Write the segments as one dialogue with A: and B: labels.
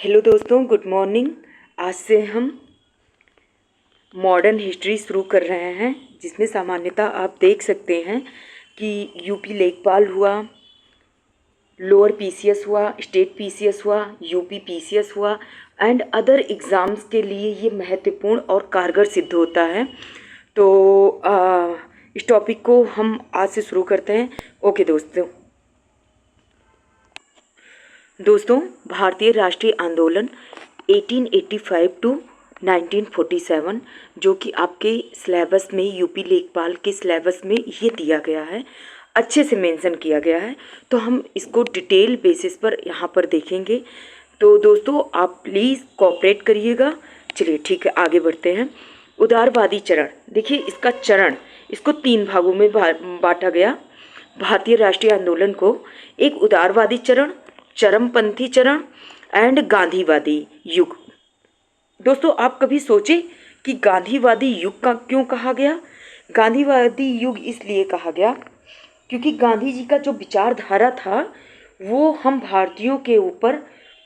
A: Hello दोस्तों, good morning. आज से हम मॉडर्न हिस्ट्री शुरू कर रहे हैं, जिसमें सामान्यतः आप देख सकते हैं कि यूपी लेखपाल हुआ, लोअर पीसीएस हुआ, स्टेट पीसीएस हुआ, यूपी पीसीएस हुआ एंड अदर एग्ज़ाम्स के लिए ये महत्वपूर्ण और कारगर सिद्ध होता है। तो इस टॉपिक को हम आज से शुरू करते हैं। ओके दोस्तों, भारतीय राष्ट्रीय आंदोलन 1885 टू 1947, जो कि आपके सिलेबस में, यूपी लेखपाल के सिलेबस में ये दिया गया है, अच्छे से मेंशन किया गया है। तो हम इसको डिटेल बेसिस पर यहाँ पर देखेंगे। तो दोस्तों, आप प्लीज़ कोऑपरेट करिएगा। चलिए ठीक है, आगे बढ़ते हैं। उदारवादी चरण, देखिए इसका चरण, इसको 3 भागों में बांटा गया। भारतीय राष्ट्रीय आंदोलन को एक उदारवादी चरण, चरमपंथी चरण एंड गांधीवादी युग। दोस्तों, आप कभी सोचे कि गांधीवादी युग का क्यों कहा गया? गांधीवादी युग इसलिए कहा गया क्योंकि गांधी जी का जो विचारधारा था वो हम भारतीयों के ऊपर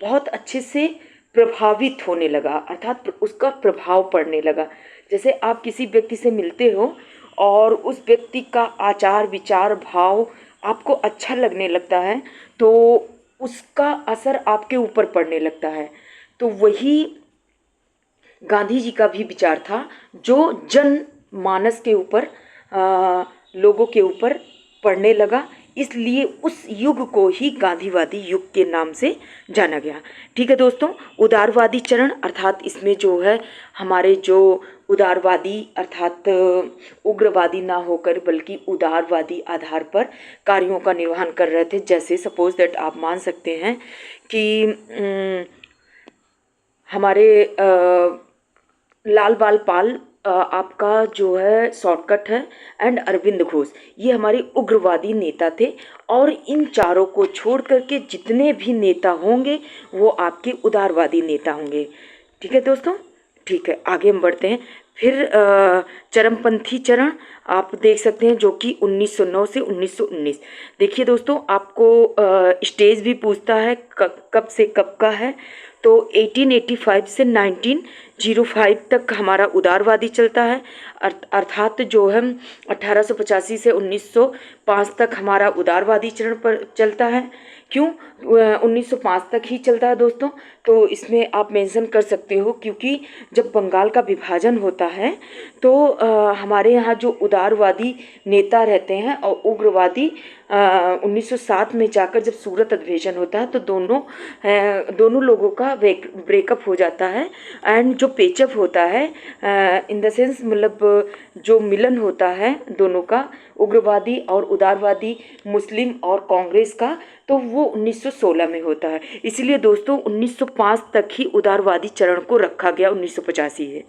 A: बहुत अच्छे से प्रभावित होने लगा, अर्थात उसका प्रभाव पड़ने लगा। जैसे आप किसी व्यक्ति से मिलते हो और उस व्यक्ति का आचार विचार भाव आपको अच्छा लगने लगता है, तो उसका असर आपके ऊपर पड़ने लगता है। तो वही गांधी जी का भी विचार था, जो जन मानस के ऊपर, लोगों के ऊपर पड़ने लगा। इसलिए उस युग को ही गांधीवादी युग के नाम से जाना गया। ठीक है दोस्तों, उदारवादी चरण अर्थात इसमें जो है हमारे जो उदारवादी अर्थात उग्रवादी ना होकर बल्कि उदारवादी आधार पर कार्यों का निर्वहन कर रहे थे। जैसे सपोज दैट आप मान सकते हैं कि हमारे लाल बाल पाल आपका जो है शॉर्टकट है, एंड अरविंद घोष, ये हमारे उग्रवादी नेता थे। और इन चारों को छोड़ करके जितने भी नेता होंगे वो आपके उदारवादी नेता होंगे। ठीक है दोस्तों, ठीक है, आगे हम बढ़ते हैं। फिर चरमपंथी चरण आप देख सकते हैं, जो कि 1909 से 1919। देखिए दोस्तों, आपको स्टेज भी पूछता है कब से कब का है। तो 1885 से 1905 तक हमारा उदारवादी चलता है, अर्थात जो है 1885 से 1905 तक हमारा उदारवादी चरण पर चलता है। क्यों 1905 तक ही चलता है दोस्तों? तो इसमें आप मेंशन कर सकते हो क्योंकि जब बंगाल का विभाजन होता है तो हमारे यहाँ जो उदारवादी नेता रहते हैं और उग्रवादी 1907 में जाकर जब सूरत अधिवेशन होता है तो दोनों लोगों का ब्रेकअप हो जाता है। एंड जो पेचअप होता है इन द सेंस, मतलब जो मिलन होता है दोनों का, उग्रवादी और उदारवादी, मुस्लिम और कांग्रेस का, तो वो 1916 में होता है। इसलिए दोस्तों 1905 तक ही उदारवादी चरण को रखा गया, 1985 है।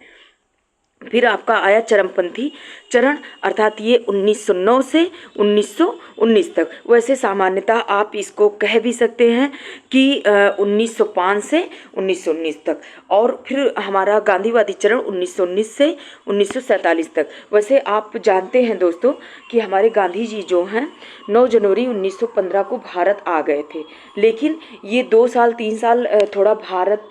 A: फिर आपका आया चरमपंथी चरण, अर्थात ये 1909 से 1919 तक। वैसे सामान्यतः आप इसको कह भी सकते हैं कि 1905 से 1919 तक। और फिर हमारा गांधीवादी चरण 1919 से 1947 तक। वैसे आप जानते हैं दोस्तों कि हमारे गांधी जी जो हैं 9 जनवरी 1915 को भारत आ गए थे, लेकिन ये 2 साल 3 साल थोड़ा भारत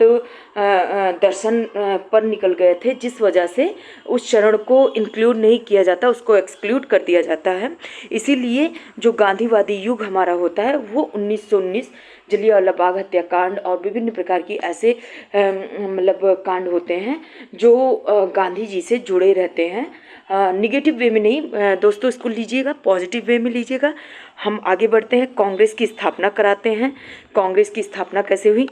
A: दर्शन पर निकल गए थे, जिस वजह से उस चरण को इंक्लूड नहीं किया जाता, उसको एक्सक्लूड कर दिया जाता है। इसीलिए जो गांधीवादी युग हमारा होता है वो 1919, जलियांवाला बाग हत्याकांड और विभिन्न प्रकार की ऐसे मतलब कांड होते हैं जो गांधी जी से जुड़े रहते हैं। निगेटिव वे में नहीं दोस्तों, इसको लीजिएगा, पॉजिटिव वे में लीजिएगा। हम आगे बढ़ते हैं, कांग्रेस की स्थापना कराते हैं। कांग्रेस की स्थापना कैसे हुई?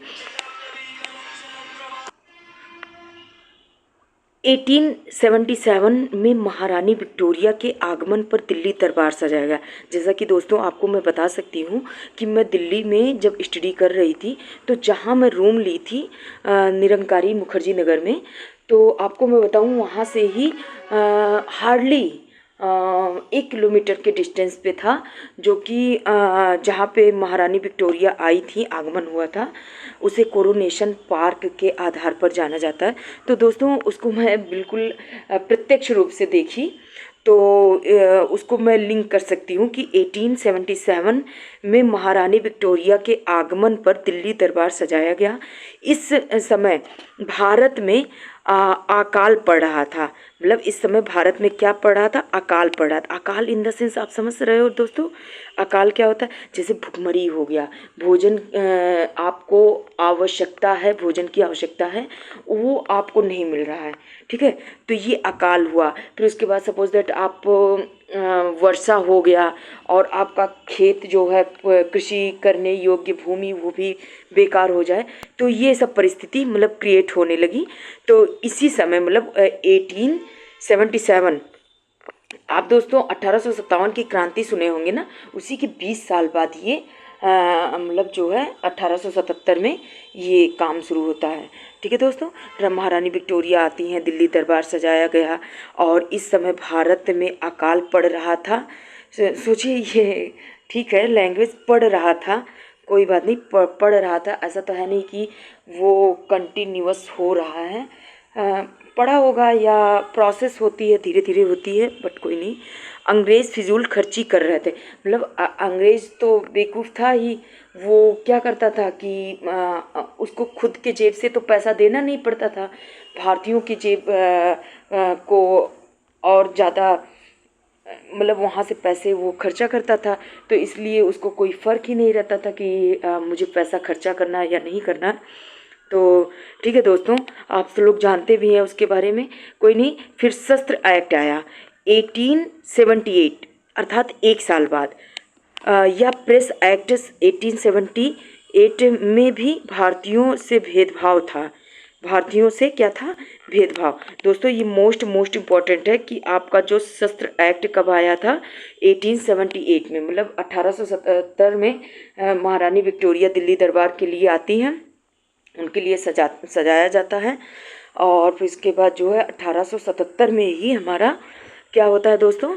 A: 1877 में महारानी विक्टोरिया के आगमन पर दिल्ली दरबार सजाया गया। जैसा कि दोस्तों आपको मैं बता सकती हूँ कि मैं दिल्ली में जब स्टडी कर रही थी तो जहाँ मैं रूम ली थी निरंकारी मुखर्जी नगर में, तो आपको मैं बताऊँ वहाँ से ही हार्डली 1 किलोमीटर के डिस्टेंस पे था, जो कि जहाँ पे महारानी विक्टोरिया आई थी, आगमन हुआ था, उसे कोरोनेशन पार्क के आधार पर जाना जाता है। तो दोस्तों उसको मैं बिल्कुल प्रत्यक्ष रूप से देखी। तो उसको मैं लिंक कर सकती हूँ कि 1877 में महारानी विक्टोरिया के आगमन पर दिल्ली दरबार सजाया गया। इस समय भारत में अकाल पड़ रहा था। मतलब इस समय भारत में क्या पड़ रहा था? अकाल पड़ रहा था। अकाल इन द सेंस आप समझ रहे हो दोस्तों, अकाल क्या होता है? जैसे भुखमरी हो गया, भोजन आपको आवश्यकता है, भोजन की आवश्यकता है, वो आपको नहीं मिल रहा है, ठीक है, तो ये अकाल हुआ। फिर उसके बाद सपोज दैट आप वर्षा हो गया और आपका खेत जो है कृषि करने योग्य भूमि वो भी बेकार हो जाए, तो ये सब परिस्थिति मतलब क्रिएट होने लगी। तो इसी समय मतलब 1877, आप दोस्तों 1857 की क्रांति सुने होंगे ना, उसी के 20 साल बाद ये मतलब जो है 1877 में ये काम शुरू होता है, ठीक है दोस्तों। महारानी विक्टोरिया आती हैं, दिल्ली दरबार सजाया गया और इस समय भारत में अकाल पड़ रहा था। सोचिए ये, ठीक है, लैंग्वेज पढ़ रहा था, कोई बात नहीं, पढ़ रहा था, ऐसा तो है नहीं कि वो कंटिन्यूअस हो रहा है, पढ़ा होगा या प्रोसेस होती है, धीरे धीरे होती है, बट कोई नहीं। अंग्रेज़ फिजूल खर्ची कर रहे थे, मतलब अंग्रेज़ तो बेवकूफ़ था ही, वो क्या करता था कि उसको खुद के जेब से तो पैसा देना नहीं पड़ता था, भारतीयों की जेब को और ज़्यादा मतलब वहाँ से पैसे वो खर्चा करता था, तो इसलिए उसको कोई फ़र्क ही नहीं रहता था कि मुझे पैसा खर्चा करना है या नहीं करना। तो ठीक है दोस्तों, आप सब लोग जानते भी हैं उसके बारे में, कोई नहीं। फिर शस्त्र एक्ट आया 1878, अर्थात एक साल बाद। या प्रेस एक्ट 1878 में भी भारतीयों से भेदभाव था। भारतीयों से क्या था? भेदभाव। दोस्तों ये मोस्ट इम्पॉर्टेंट है कि आपका जो शस्त्र एक्ट कब आया था? 1878 में, मतलब 1877 में महारानी विक्टोरिया दिल्ली दरबार के लिए आती हैं, उनके लिए सजाया जाता है। और फिर इसके बाद जो है 1877 में ही हमारा क्या होता है दोस्तों,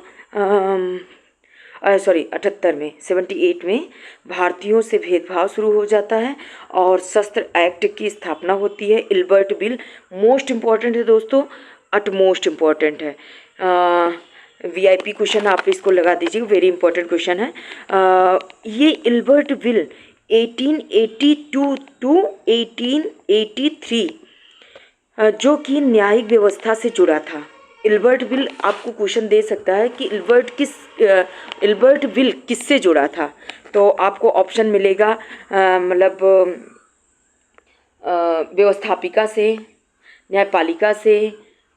A: 78 में, 78 में भारतीयों से भेदभाव शुरू हो जाता है और शस्त्र एक्ट की स्थापना होती है। इल्बर्ट बिल मोस्ट इम्पॉर्टेंट है दोस्तों, अटमोस्ट इम्पॉर्टेंट है। VIP क्वेश्चन आप इसको लगा दीजिए, वेरी इंपॉर्टेंट क्वेश्चन है। ये इल्बर्ट बिल 1882 टू 1883 जो कि न्यायिक व्यवस्था से जुड़ा था। इल्बर्ट बिल आपको क्वेश्चन दे सकता है कि इल्बर्ट बिल किससे जुड़ा था, तो आपको ऑप्शन मिलेगा मतलब व्यवस्थापिका से, न्यायपालिका से,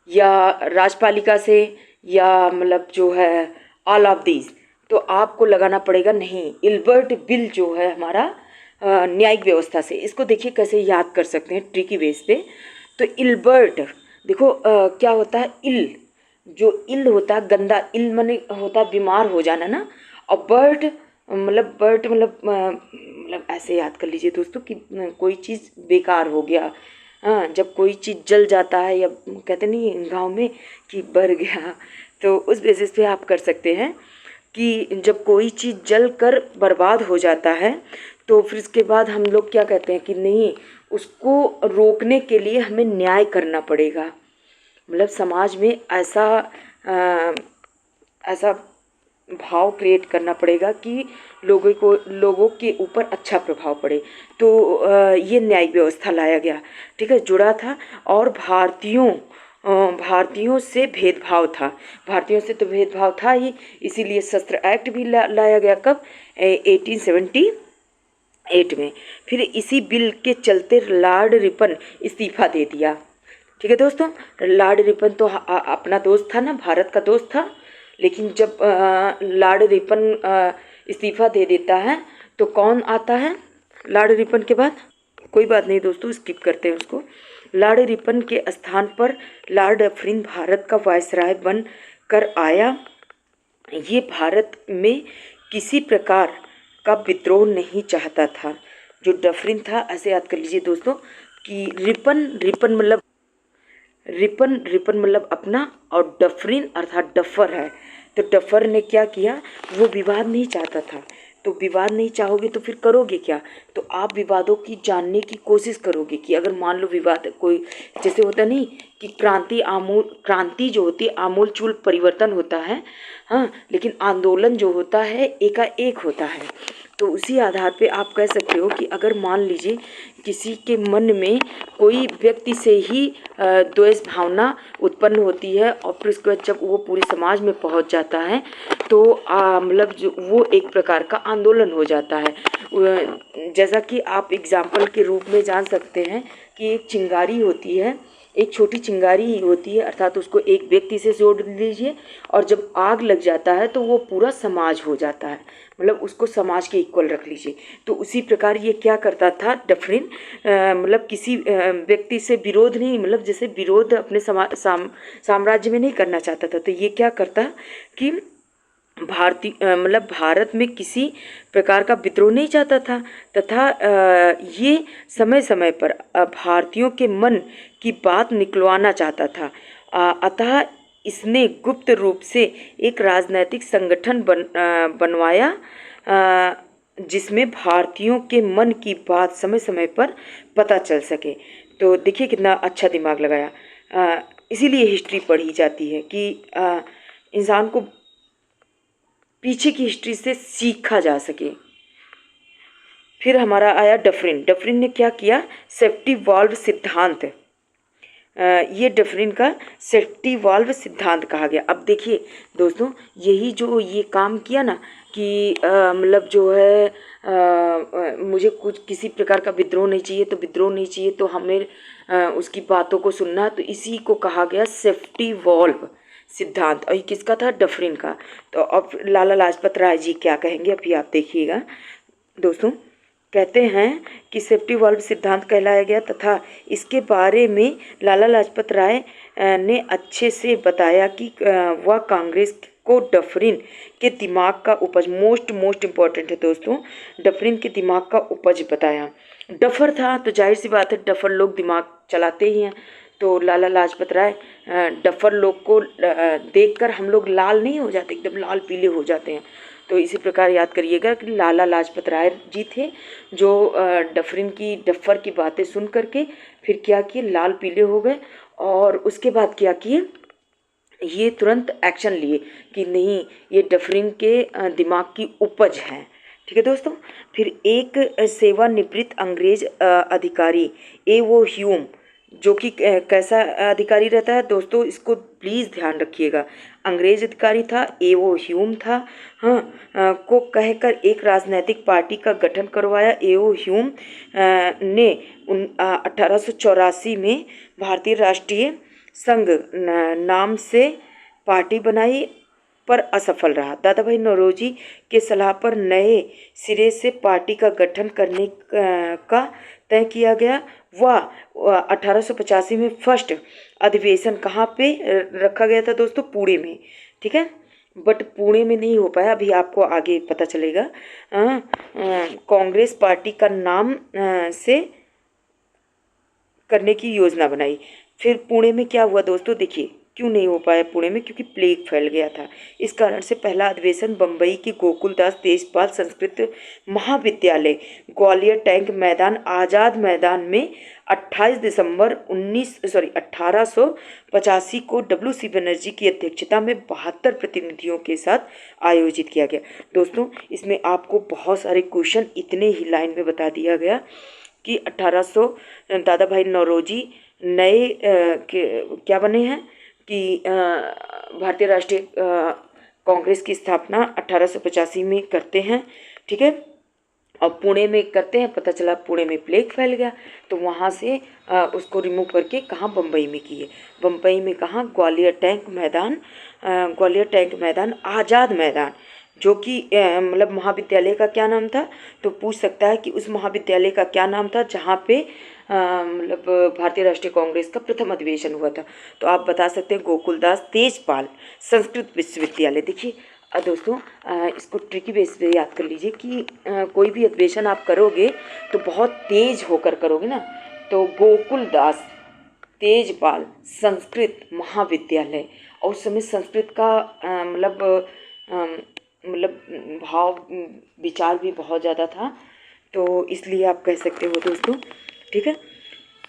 A: या राजपालिका से, या मतलब जो है ऑल ऑफ दीज। तो आपको लगाना पड़ेगा नहीं, इल्बर्ट बिल जो है हमारा न्यायिक व्यवस्था से। इसको देखिए कैसे याद कर सकते हैं ट्रिकी बेस पे। तो इल्बर्ट देखो क्या होता है, इल जो इल होता है, गंदा, इल माने होता है बीमार हो जाना ना, और बर्ड मतलब ऐसे याद कर लीजिए दोस्तों कि कोई चीज़ बेकार हो गया। हाँ, जब कोई चीज़ जल जाता है, या कहते नहीं गांव में कि बर गया, तो उस बेसिस पे आप कर सकते हैं कि जब कोई चीज़ जल कर बर्बाद हो जाता है, तो फिर इसके बाद हम लोग क्या कहते हैं कि नहीं, उसको रोकने के लिए हमें न्याय करना पड़ेगा। मतलब समाज में ऐसा भाव क्रिएट करना पड़ेगा कि लोगों के ऊपर अच्छा प्रभाव पड़े। तो ये न्यायिक व्यवस्था लाया गया, ठीक है, जुड़ा था। और भारतीयों से भेदभाव था, भारतीयों से तो भेदभाव था ही, इसीलिए शस्त्र एक्ट भी लाया गया। कब? 1878 में। फिर इसी बिल के चलते लॉर्ड रिपन इस्तीफा दे दिया, ठीक है दोस्तों। लॉर्ड रिपन तो अपना दोस्त था ना, भारत का दोस्त था, लेकिन जब लॉर्ड रिपन इस्तीफा दे देता है तो कौन आता है लॉर्ड रिपन के बाद? कोई बात नहीं दोस्तों, स्किप करते हैं उसको। लॉर्ड रिपन के स्थान पर लॉर्ड डफरिन भारत का वायसराय बन कर आया। ये भारत में किसी प्रकार का विद्रोह नहीं चाहता था। जो डफरिन था, ऐसे याद कर लीजिए दोस्तों कि रिपन मतलब अपना, और डफरिन अर्थात डफर है। तो डफर ने क्या किया, वो विवाद नहीं चाहता था, तो विवाद नहीं चाहोगे तो फिर करोगे क्या? तो आप विवादों की जानने की कोशिश करोगे कि अगर मान लो विवाद कोई, जैसे होता नहीं कि क्रांति जो होती है आमूल चूल परिवर्तन होता है, हाँ, लेकिन आंदोलन जो होता है एकाएक होता है। तो उसी आधार पे आप कह सकते हो कि अगर मान लीजिए किसी के मन में कोई व्यक्ति से ही द्वेष भावना उत्पन्न होती है और फिर उसके बाद जब वो पूरे समाज में पहुंच जाता है तो मतलब जो वो एक प्रकार का आंदोलन हो जाता है। जैसा कि आप एग्जाम्पल के रूप में जान सकते हैं कि एक चिंगारी होती है, एक छोटी चिंगारी होती है, अर्थात उसको एक व्यक्ति से जोड़ लीजिए और जब आग लग जाता है तो वो पूरा समाज हो जाता है, मतलब उसको समाज के इक्वल रख लीजिए। तो उसी प्रकार ये क्या करता था डफरिन, मतलब किसी व्यक्ति से विरोध नहीं, मतलब जैसे विरोध अपने साम्राज्य में नहीं करना चाहता था, तो ये क्या करता कि मतलब भारत में किसी प्रकार का विद्रोह नहीं चाहता था तथा ये समय समय पर भारतीयों के मन की बात निकलवाना चाहता था। अतः इसने गुप्त रूप से एक राजनैतिक संगठन बनवाया जिसमें भारतीयों के मन की बात समय समय पर पता चल सके। तो देखिए कितना अच्छा दिमाग लगाया। इसीलिए हिस्ट्री पढ़ी जाती है कि इंसान को पीछे की हिस्ट्री से सीखा जा सके। फिर हमारा आया डफरिन। डफरिन ने क्या किया? सेफ्टी वाल्व सिद्धांत, ये डफरिन का सेफ्टी वाल्व सिद्धांत कहा गया। अब देखिए दोस्तों, यही जो ये काम किया ना कि मतलब जो है मुझे कुछ किसी प्रकार का विद्रोह नहीं चाहिए, तो विद्रोह नहीं चाहिए तो हमें उसकी बातों को सुनना, तो इसी को कहा गया सेफ्टी वाल्व सिद्धांत। और ये किसका था? डफरिन का। तो अब लाला लाजपत राय जी क्या कहेंगे अभी आप देखिएगा दोस्तों। कहते हैं कि सेफ्टी वाल्व सिद्धांत कहलाया गया तथा इसके बारे में लाला लाजपत राय ने अच्छे से बताया कि वह कांग्रेस को डफरिन के दिमाग का उपज, मोस्ट इम्पॉर्टेंट है दोस्तों, डफरिन के दिमाग का उपज बताया। डफर था तो जाहिर सी बात है डफर लोग दिमाग चलाते ही हैं, तो लाला लाजपत राय डफर लोग को देखकर हम लोग लाल नहीं हो जाते, एकदम लाल पीले हो जाते हैं। तो इसी प्रकार याद करिएगा कि लाला लाजपत राय जी थे जो डफर की बातें सुन करके फिर क्या किए, लाल पीले हो गए और उसके बाद क्या किए, ये तुरंत एक्शन लिए कि नहीं ये डफरिन के दिमाग की उपज है। ठीक है दोस्तों। फिर एक सेवानिवृत्त अंग्रेज अधिकारी एवो ह्यूम, जो कि कैसा अधिकारी रहता है दोस्तों, इसको प्लीज़ ध्यान रखिएगा। अंग्रेज अधिकारी था, एवो ह्यूम था, हाँ, को कहकर एक राजनीतिक पार्टी का गठन करवाया। एवो ह्यूम ने 1884 में भारतीय राष्ट्रीय संघ नाम से पार्टी बनाई पर असफल रहा। दादा भाई नौरोजी के सलाह पर नए सिरे से पार्टी का गठन करने का तय किया गया। वह 1885 में फर्स्ट अधिवेशन कहाँ पे रखा गया था दोस्तों? पुणे में। ठीक है, बट पुणे में नहीं हो पाया, अभी आपको आगे पता चलेगा। कांग्रेस पार्टी का नाम से करने की योजना बनाई। फिर पुणे में क्या हुआ दोस्तों, देखिए क्यों नहीं हो पाया पुणे में, क्योंकि प्लेग फैल गया था। इस कारण से पहला अधिवेशन बम्बई के गोकुलदास तेजपाल संस्कृत महाविद्यालय ग्वालियर टैंक मैदान आज़ाद मैदान में 28 दिसंबर 1885 को डब्ल्यू.सी. बनर्जी की अध्यक्षता में 72 प्रतिनिधियों के साथ आयोजित किया गया। दोस्तों इसमें आपको बहुत सारे क्वेश्चन इतने ही लाइन में बता दिया गया कि 1800 दादा भाई नौरोजी नए क्या बने हैं कि भारतीय राष्ट्रीय कांग्रेस की स्थापना 1885 में करते हैं। ठीक है, और पुणे में करते हैं, पता चला पुणे में प्लेग फैल गया तो वहाँ से उसको रिमूव करके कहाँ, बम्बई में किए। बम्बई में कहाँ? ग्वालियर टैंक मैदान आज़ाद मैदान, जो कि मतलब महाविद्यालय का क्या नाम था? तो पूछ सकता है कि उस महाविद्यालय का क्या नाम था जहाँ पे मतलब भारतीय राष्ट्रीय कांग्रेस का प्रथम अधिवेशन हुआ था? तो आप बता सकते हैं गोकुलदास तेजपाल संस्कृत विश्वविद्यालय। देखिए दोस्तों इसको ट्रिकी बेस पे याद कर लीजिए कि कोई भी अधिवेशन आप करोगे तो बहुत तेज होकर करोगे ना, तो गोकुलदास तेजपाल संस्कृत महाविद्यालय। और उस समय संस्कृत का मतलब मतलब भाव विचार भी बहुत ज़्यादा था, तो इसलिए आप कह सकते हो दोस्तों। ठीक है,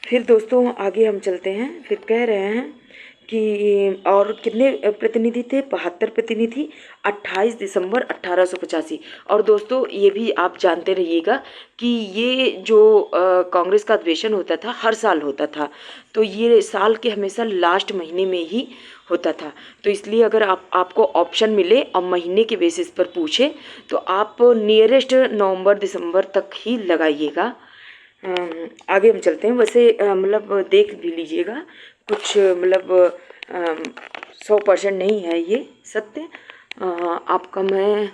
A: फिर दोस्तों आगे हम चलते हैं। फिर कह रहे हैं कि और कितने प्रतिनिधि थे, 72 प्रतिनिधि, 28 दिसंबर 1885। और दोस्तों ये भी आप जानते रहिएगा कि ये जो कांग्रेस का अधिवेशन होता था हर साल होता था, तो ये साल के हमेशा लास्ट महीने में ही होता था। तो इसलिए अगर आपको ऑप्शन मिले और महीने के बेसिस पर पूछे तो आप नियरेस्ट नवंबर दिसंबर तक ही लगाइएगा। आगे हम चलते हैं। वैसे मतलब देख भी लीजिएगा, कुछ मतलब 100% नहीं है ये सत्य, आपका मैं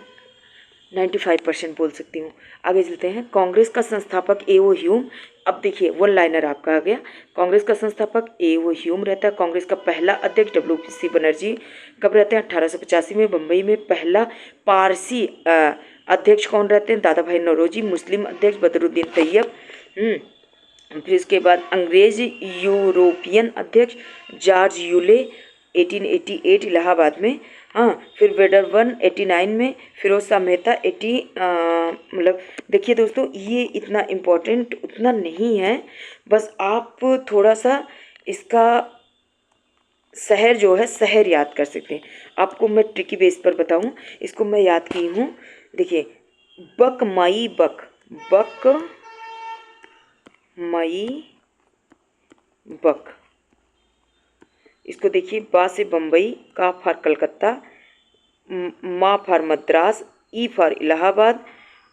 A: 95% बोल सकती हूँ। आगे चलते हैं। कांग्रेस का संस्थापक एओ ह्यूम। अब देखिए वन लाइनर आपका आ गया। कांग्रेस का संस्थापक एओ ह्यूम रहता है। कांग्रेस का पहला अध्यक्ष डब्ल्यू.सी. बनर्जी कब रहते हैं? 1885 में बम्बई में। पहला पारसी अध्यक्ष कौन रहते हैं? दादा भाई नौरोजी। मुस्लिम अध्यक्ष बदरुद्दीन तैयब। फिर इसके बाद अंग्रेज यूरोपियन अध्यक्ष जॉर्ज यूले 1888 इलाहाबाद में। हाँ, फिर वेडरबर्न 89 में। फिरोज शाह मेहता 80 मतलब देखिए दोस्तों ये इतना इम्पोर्टेंट उतना नहीं है, बस आप थोड़ा सा इसका शहर जो है शहर याद कर सकते हैं। आपको मैं ट्रिकी बेस पर बताऊं, इसको मैं याद की हूँ। देखिए बक मई बक, बक मई बक, इसको देखिए बा से बम्बई, का फॉर कलकत्ता, मा for Madras, E for Allahabad,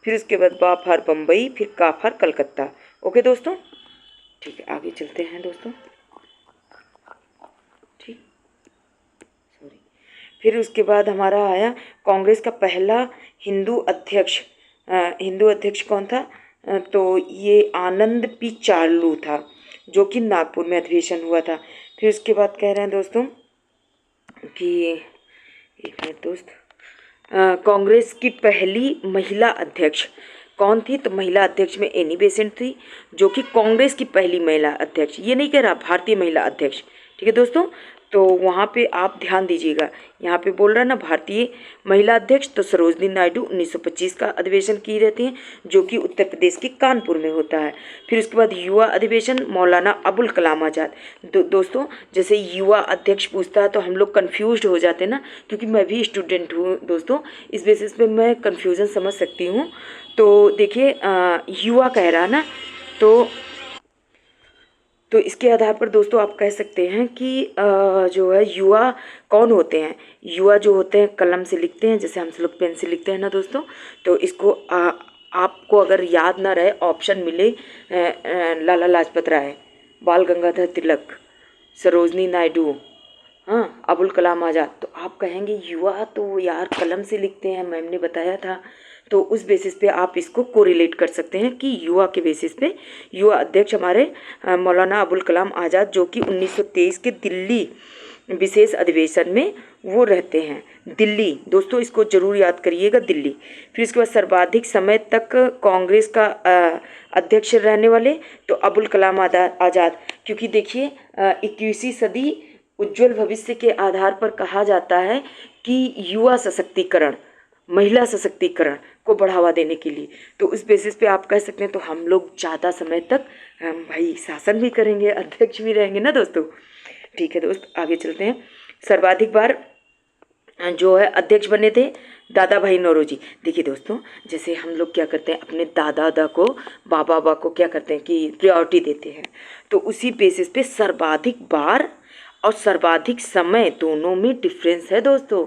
A: फिर उसके बाद बा फॉर बम्बई, फिर का फॉर कलकत्ता। ओके दोस्तों, ठीक है आगे चलते हैं दोस्तों। ठीक, सॉरी। फिर उसके बाद हमारा आया कांग्रेस का पहला हिंदू अध्यक्ष। हिंदू अध्यक्ष कौन था? तो ये आनंद पी चार्लू था, जो कि नागपुर में अधिवेशन हुआ था। फिर उसके बाद कह रहे हैं दोस्तों कि एक मिनट दोस्त, कांग्रेस की पहली महिला अध्यक्ष कौन थी? तो महिला अध्यक्ष में एनी बेसेंट थी, जो कि कांग्रेस की पहली महिला अध्यक्ष, ये नहीं कह रहा भारतीय महिला अध्यक्ष। ठीक है दोस्तों, तो वहाँ पे आप ध्यान दीजिएगा, यहाँ पे बोल रहा है ना भारतीय महिला अध्यक्ष, तो सरोजनी नायडू 1925 का अधिवेशन की रहती हैं, जो कि उत्तर प्रदेश के कानपुर में होता है। फिर उसके बाद युवा अधिवेशन मौलाना अबुल कलाम आज़ाद। दोस्तों जैसे युवा अध्यक्ष पूछता है तो हम लोग कन्फ्यूज्ड हो जाते हैं ना, क्योंकि मैं भी स्टूडेंट हूँ दोस्तों, इस बेसिस पे मैं कन्फ्यूज़न समझ सकती हूँ। तो देखिए युवा कह रहा ना, तो इसके आधार पर दोस्तों आप कह सकते हैं कि जो है युवा कौन होते हैं? युवा जो होते हैं कलम से लिखते हैं, जैसे हम लोग पेन से लिखते हैं ना दोस्तों। तो इसको आपको अगर याद ना रहे, ऑप्शन मिले लाला लाजपत राय, बाल गंगाधर तिलक, सरोजनी नायडू, हाँ, अबुल कलाम आज़ाद, तो आप कहेंगे युवा तो यार कलम से लिखते हैं, मैम ने बताया था। तो उस बेसिस पे आप इसको कोरिलेट कर सकते हैं कि युवा के बेसिस पे युवा अध्यक्ष हमारे मौलाना अबुल कलाम आज़ाद, जो कि 1923 के दिल्ली विशेष अधिवेशन में वो रहते हैं। दिल्ली दोस्तों, इसको जरूर याद करिएगा, दिल्ली। फिर इसके बाद सर्वाधिक समय तक कांग्रेस का अध्यक्ष रहने वाले, तो अबुल कलाम आज़ाद, क्योंकि देखिए 21वीं सदी उज्जवल भविष्य के आधार पर कहा जाता है कि युवा सशक्तिकरण, महिला सशक्तिकरण को बढ़ावा देने के लिए, तो उस बेसिस पे आप कह सकते हैं तो हम लोग ज़्यादा समय तक भाई शासन भी करेंगे, अध्यक्ष भी रहेंगे ना दोस्तों। ठीक है दोस्त, आगे चलते हैं। सर्वाधिक बार जो है अध्यक्ष बने थे दादा भाई नौरोजी। देखिए दोस्तों, जैसे हम लोग क्या करते हैं, अपने दादा को बाबा को क्या करते हैं कि प्रायोरिटी देते हैं, तो उसी बेसिस पे सर्वाधिक बार और सर्वाधिक समय दोनों में डिफरेंस है दोस्तों।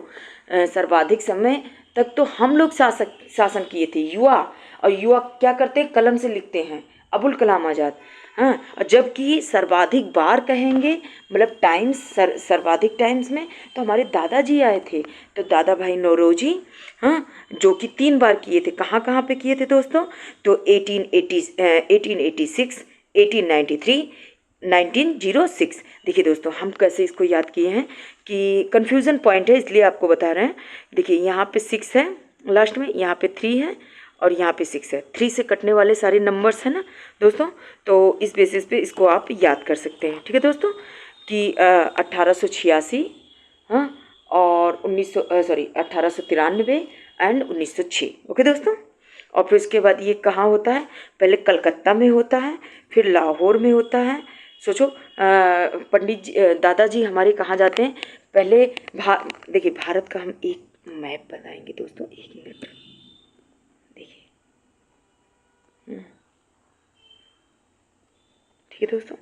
A: सर्वाधिक समय तक तो हम लोग शासन किए थे युवा, और युवा क्या करते हैं, कलम से लिखते हैं, अबुल कलाम आज़ाद। हाँ, जबकि सर्वाधिक बार कहेंगे मतलब टाइम्स, सर्वाधिक टाइम्स में तो हमारे दादाजी आए थे, तो दादा भाई नौरोजी, हाँ, जो कि 3 बार किए थे। कहाँ कहाँ पे किए थे दोस्तों? तो 1886, 1893, 1906। देखिए दोस्तों, हम कैसे इसको याद किए हैं कि कन्फ्यूज़न पॉइंट है, इसलिए आपको बता रहे हैं। देखिए यहाँ पे 6 है लास्ट में, यहाँ पे 3 है और यहाँ पे 6 है। 3 से कटने वाले सारे नंबर्स हैं ना दोस्तों, तो इस बेसिस पे इसको आप याद कर सकते हैं। ठीक है दोस्तों, कि 1886, हाँ, और 1893, एंड 1906। ओके दोस्तों। और फिर उसके बाद ये कहाँ होता है, पहले कलकत्ता में होता है, फिर लाहौर में होता है। सोचो पंडित जी दादाजी हमारे कहाँ जाते हैं पहले। देखिए भारत का हम एक मैप बनाएंगे दोस्तों, 1 मिनट देखिए। ठीक है दोस्तों।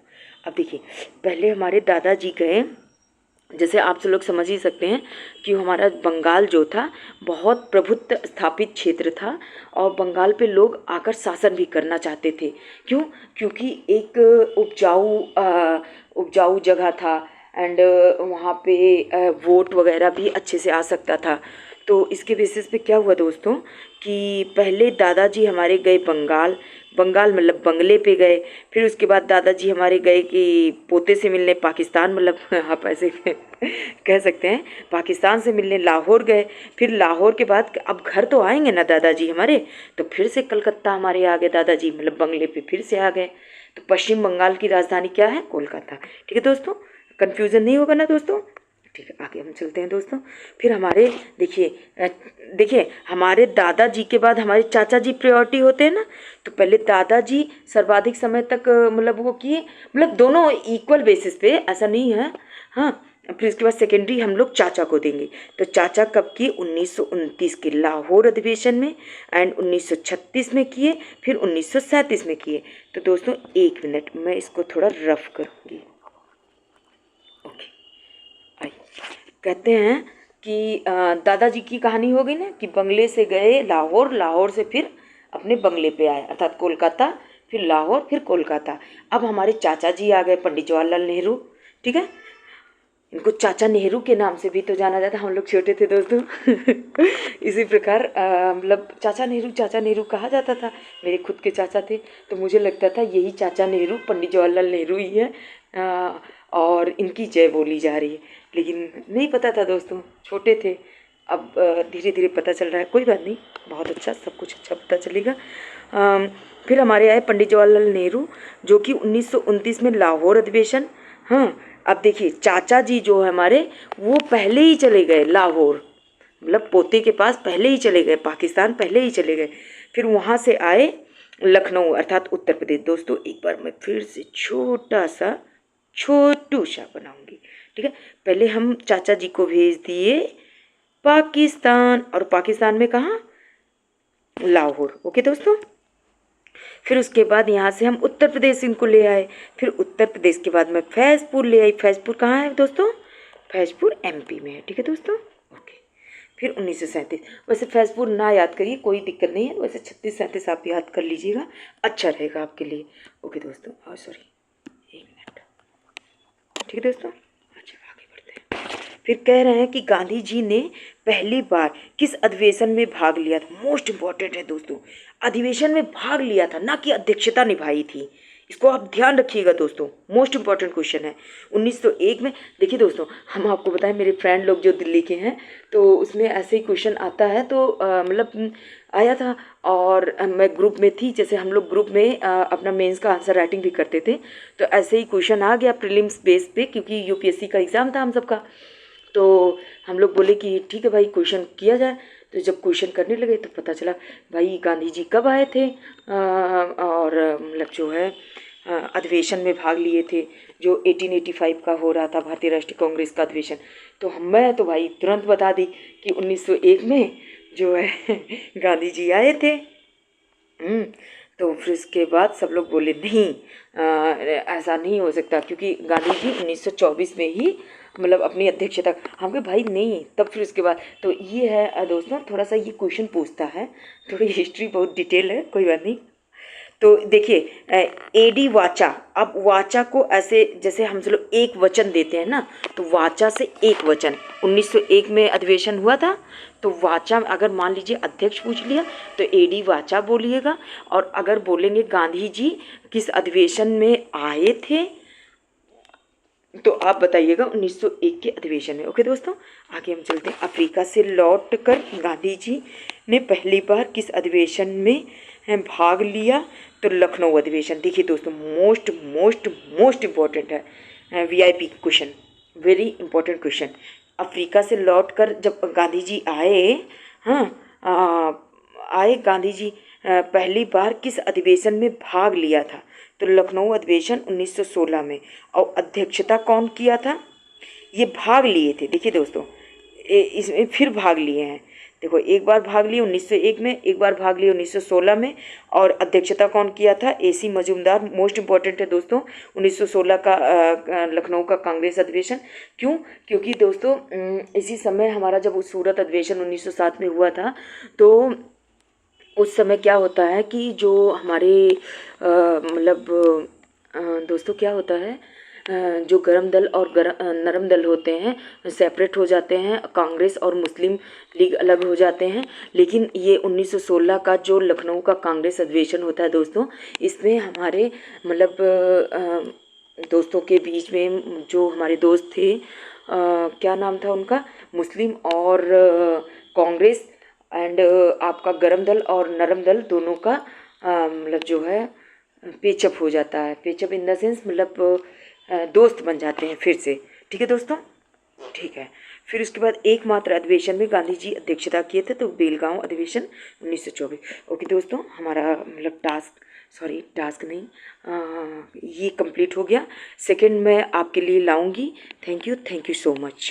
A: अब देखिए पहले हमारे दादाजी गए, जैसे आप सब लोग समझ ही सकते हैं कि हमारा बंगाल जो था बहुत प्रभुत्व स्थापित क्षेत्र था और बंगाल पे लोग आकर शासन भी करना चाहते थे। क्यों? क्योंकि एक उपजाऊ जगह था एंड वहाँ पे वोट वगैरह भी अच्छे से आ सकता था। तो इसके बेसिस पे क्या हुआ दोस्तों कि पहले दादाजी हमारे गए बंगाल, बंगाल मतलब बंगले पे गए। फिर उसके बाद दादाजी हमारे गए कि पोते से मिलने पाकिस्तान, मतलब आप ऐसे कह सकते हैं पाकिस्तान से मिलने लाहौर गए। फिर लाहौर के बाद अब घर तो आएंगे ना दादाजी हमारे, तो फिर से कलकत्ता हमारे आ गए दादाजी, मतलब बंगले पे फिर से आ गए। तो पश्चिम बंगाल की राजधानी क्या है? कोलकाता। ठीक है दोस्तों, कन्फ्यूज़न नहीं होगा ना दोस्तों। ठीक है, आगे हम चलते हैं दोस्तों। फिर हमारे देखिए हमारे दादाजी के बाद हमारे चाचा जी प्रायोरिटी होते हैं ना। तो पहले दादाजी सर्वाधिक समय तक मतलब वो किए, मतलब दोनों इक्वल बेसिस पे, ऐसा नहीं है। हाँ, फिर उसके बाद सेकेंडरी हम लोग चाचा को देंगे। तो चाचा कब किए? 1929 के लाहौर अधिवेशन में एंड 1936 में किए, फिर 1937 में किए। तो दोस्तों 1 मिनट मैं इसको थोड़ा रफ करूँगी। ओके, कहते हैं कि दादाजी की कहानी हो गई ना कि बंगले से गए लाहौर, लाहौर से फिर अपने बंगले पे आए अर्थात कोलकाता, फिर लाहौर, फिर कोलकाता। अब हमारे चाचा जी आ गए पंडित जवाहरलाल नेहरू। ठीक है, इनको चाचा नेहरू के नाम से भी तो जाना जाता, हम लोग छोटे थे दोस्तों। इसी प्रकार मतलब चाचा नेहरू कहा जाता था। मेरे खुद के चाचा थे तो मुझे लगता था यही चाचा नेहरू पंडित जवाहरलाल नेहरू ही है और इनकी जय बोली जा रही है। लेकिन नहीं पता था दोस्तों, छोटे थे। अब धीरे धीरे पता चल रहा है, कोई बात नहीं, बहुत अच्छा, सब कुछ अच्छा पता चलेगा। फिर हमारे आए पंडित जवाहरलाल नेहरू जो कि 1929 में लाहौर अधिवेशन। हाँ, अब देखिए चाचा जी जो है हमारे वो पहले ही चले गए लाहौर, मतलब पोते के पास पहले ही चले गए, पाकिस्तान पहले ही चले गए। फिर वहाँ से आए लखनऊ अर्थात उत्तर प्रदेश। दोस्तों एक बार मैं फिर से छोटू सा बनाऊंगी। ठीक है, पहले हम चाचा जी को भेज दिए पाकिस्तान, और पाकिस्तान में कहाँ? लाहौर। ओके दोस्तों। फिर उसके बाद यहाँ से हम उत्तर प्रदेश इनको ले आए। फिर उत्तर प्रदेश के बाद मैं फैज़पुर ले आई। फैज़पुर कहाँ है दोस्तों? फैज़पुर एमपी में है। ठीक है दोस्तों। ओके, फिर 1937। वैसे फैज़पुर ना याद करिए, कोई दिक्कत नहीं है, वैसे 36-37 आप याद कर लीजिएगा, अच्छा रहेगा आपके लिए। ओके दोस्तों, सॉरी 1 मिनट। ठीक है दोस्तों, अच्छा आगे बढ़ते हैं। फिर कह रहे हैं कि गांधी जी ने पहली बार किस अधिवेशन में भाग लिया था? मोस्ट इम्पॉर्टेंट है दोस्तों, अधिवेशन में भाग लिया था, ना कि अध्यक्षता निभाई थी। इसको आप ध्यान रखिएगा दोस्तों, मोस्ट इम्पॉर्टेंट क्वेश्चन है। 1901 में देखिए दोस्तों, हम आपको बताएं मेरे फ्रेंड लोग जो दिल्ली के हैं तो उसमें ऐसे ही क्वेश्चन आता है, तो मतलब आया था और मैं ग्रुप में थी, जैसे हम लोग ग्रुप में अपना मेंस का आंसर राइटिंग भी करते थे। तो ऐसे ही क्वेश्चन आ गया प्रीलिम्स बेस पे, क्योंकि यूपीएससी का एग्ज़ाम था हम सबका। तो हम लोग बोले कि ठीक है भाई क्वेश्चन किया जाए। तो जब क्वेश्चन करने लगे तो पता चला भाई गांधी जी कब आए थे और मतलब जो है अधिवेशन में भाग लिए थे जो 1885 का हो रहा था, भारतीय राष्ट्रीय कांग्रेस का अधिवेशन। तो मैं तो भाई तुरंत बता दी कि 1901 में जो है गांधी जी आए थे। तो फिर उसके बाद सब लोग बोले नहीं, ऐसा नहीं हो सकता, क्योंकि गांधी जी 1924 में ही मतलब अपनी अध्यक्षता। हम कहे भाई नहीं, तब फिर उसके बाद तो ये है दोस्तों, थोड़ा सा ये क्वेश्चन पूछता है, थोड़ी हिस्ट्री बहुत डिटेल है, कोई बात नहीं। तो देखिए एडी वाचा, अब वाचा को ऐसे जैसे हम लोग एक वचन देते हैं ना, तो वाचा से एक वचन 1901 में अधिवेशन हुआ था। तो वाचा अगर मान लीजिए अध्यक्ष पूछ लिया तो एडी वाचा बोलिएगा, और अगर बोलेंगे गांधी जी किस अधिवेशन में आए थे तो आप बताइएगा 1901 के अधिवेशन में। ओके दोस्तों, आगे हम चलते हैं। अफ्रीका से लौट कर गांधी जी ने पहली बार किस अधिवेशन में भाग लिया? तो लखनऊ अधिवेशन। देखिए दोस्तों, मोस्ट मोस्ट मोस्ट इम्पॉर्टेंट है, VIP question, very important question. Africa से लौट कर जब गांधी जी आए, हाँ आए गांधी जी पहली बार किस अधिवेशन में भाग लिया था? तो लखनऊ अधिवेशन 1916 में। और अध्यक्षता कौन किया था? ये भाग लिए थे, देखिए दोस्तों, इसमें फिर भाग लिए हैं। देखो, एक बार भाग लिए 1901 में, एक बार भाग लिए 1916 में, और अध्यक्षता कौन किया था? AC मजूमदार। मोस्ट इम्पॉर्टेंट है दोस्तों 1916 का लखनऊ का कांग्रेस अधिवेशन। क्यों? क्योंकि दोस्तों इसी समय हमारा जब सूरत अधिवेशन 1907 में हुआ था, तो उस समय क्या होता है कि जो हमारे मतलब दोस्तों क्या होता है, जो गरम दल और नरम दल होते हैं सेपरेट हो जाते हैं, कांग्रेस और मुस्लिम लीग अलग हो जाते हैं। लेकिन ये 1916 का जो लखनऊ का कांग्रेस अधिवेशन होता है दोस्तों, इसमें हमारे मतलब दोस्तों के बीच में जो हमारे दोस्त थे, क्या नाम था उनका, मुस्लिम और कांग्रेस एंड आपका गरम दल और नरम दल दोनों का मतलब जो है पेचअप हो जाता है। पेचअप इन द सेंस मतलब दोस्त बन जाते हैं फिर से। ठीक है दोस्तों, ठीक है। फिर उसके बाद एकमात्र अधिवेशन में गांधी जी अध्यक्षता किए थे, तो बेलगांव अधिवेशन 1924। ओके दोस्तों, हमारा मतलब टास्क नहीं, ये कंप्लीट हो गया। सेकंड मैं आपके लिए लाऊंगी। Thank you so much.